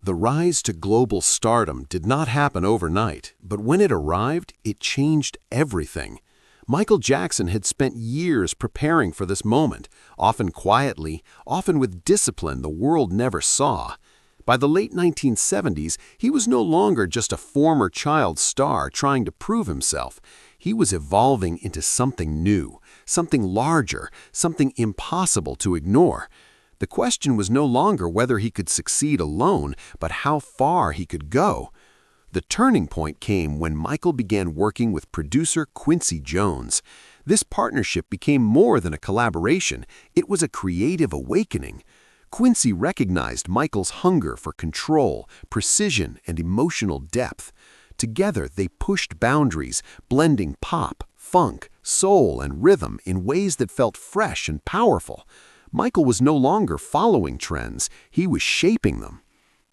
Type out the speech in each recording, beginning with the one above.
The rise to global stardom did not happen overnight, but when it arrived, it changed everything. Michael Jackson had spent years preparing for this moment, often quietly, often with discipline the world never saw. By the late 1970s, he was no longer just a former child star trying to prove himself. He was evolving into something new, something larger, something impossible to ignore. The question was no longer whether he could succeed alone, but how far he could go. The turning point came when Michael began working with producer Quincy Jones. This partnership became more than a collaboration, it was a creative awakening. Quincy recognized Michael's hunger for control, precision, and emotional depth. Together, they pushed boundaries, blending pop, funk, soul, and rhythm in ways that felt fresh and powerful. Michael was no longer following trends, he was shaping them.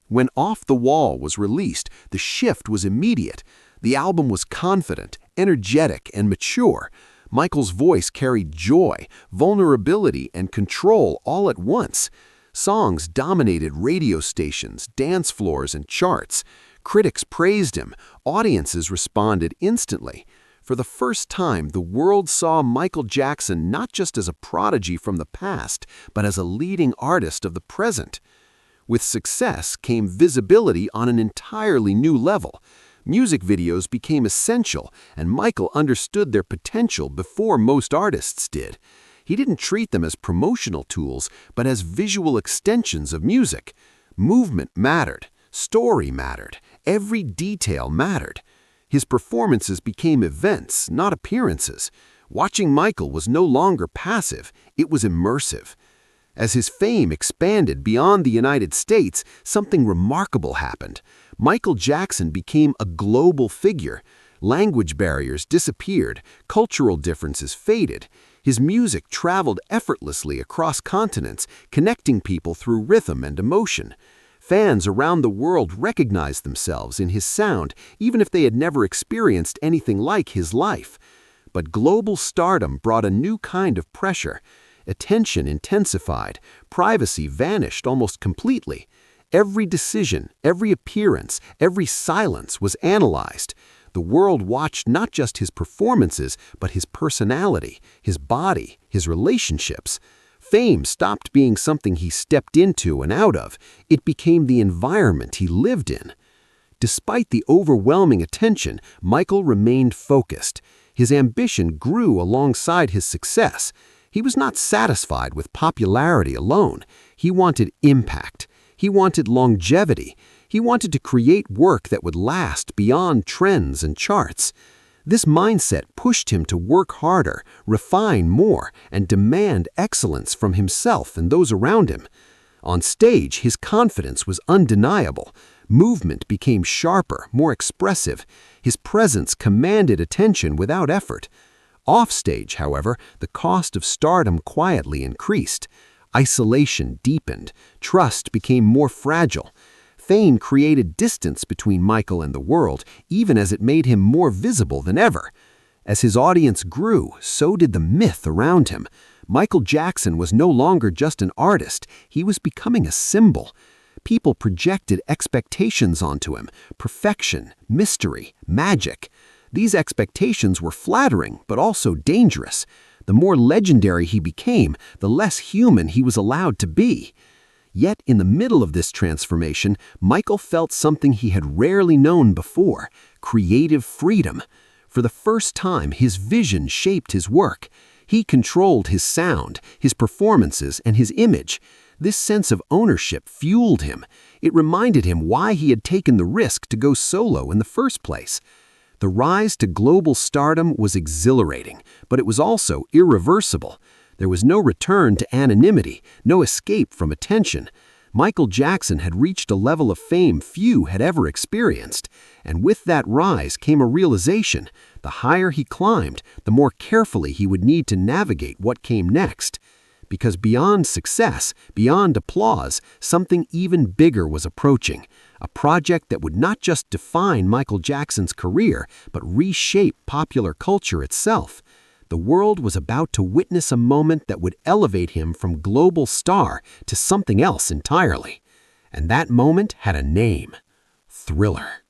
When Off the Wall was released, the shift was immediate. The album was confident, energetic, and mature. Michael's voice carried joy, vulnerability, and control all at once. Songs dominated radio stations, dance floors, and charts. Critics praised him, audiences responded instantly. For the first time, the world saw Michael Jackson not just as a prodigy from the past, but as a leading artist of the present. With success came visibility on an entirely new level. Music videos became essential, and Michael understood their potential before most artists did. He didn't treat them as promotional tools, but as visual extensions of music. Movement mattered, story mattered, every detail mattered. His performances became events, not appearances. Watching Michael was no longer passive, it was immersive. As his fame expanded beyond the United States, something remarkable happened. Michael Jackson became a global figure. Language barriers disappeared, cultural differences faded. His music traveled effortlessly across continents, connecting people through rhythm and emotion. Fans around the world recognized themselves in his sound, even if they had never experienced anything like his life. But global stardom brought a new kind of pressure. Attention intensified, privacy vanished almost completely. Every decision, every appearance, every silence was analyzed. The world watched not just his performances, but his personality, his body, his relationships. Fame stopped being something he stepped into and out of. It became the environment he lived in. Despite the overwhelming attention, Michael remained focused. His ambition grew alongside his success. He was not satisfied with popularity alone. He wanted impact. He wanted longevity. He wanted to create work that would last beyond trends and charts. This mindset pushed him to work harder, refine more, and demand excellence from himself and those around him. On stage, his confidence was undeniable. Movement became sharper, more expressive. His presence commanded attention without effort. Offstage, however, the cost of stardom quietly increased. Isolation deepened. Trust became more fragile. Fame created distance between Michael and the world, even as it made him more visible than ever. As his audience grew, so did the myth around him. Michael Jackson was no longer just an artist, he was becoming a symbol. People projected expectations onto him: perfection, mystery, magic. These expectations were flattering, but also dangerous. The more legendary he became, the less human he was allowed to be. Yet, in the middle of this transformation, Michael felt something he had rarely known before: creative freedom. For the first time, his vision shaped his work. He controlled his sound, his performances, and his image. This sense of ownership fueled him. It reminded him why he had taken the risk to go solo in the first place. The rise to global stardom was exhilarating, but it was also irreversible. There was no return to anonymity, no escape from attention. Michael Jackson had reached a level of fame few had ever experienced, and with that rise came a realization: the higher he climbed, the more carefully he would need to navigate what came next. Because beyond success, beyond applause, something even bigger was approaching, a project that would not just define Michael Jackson's career, but reshape popular culture itself. The world was about to witness a moment that would elevate him from global star to something else entirely. and that moment had a name: Thriller.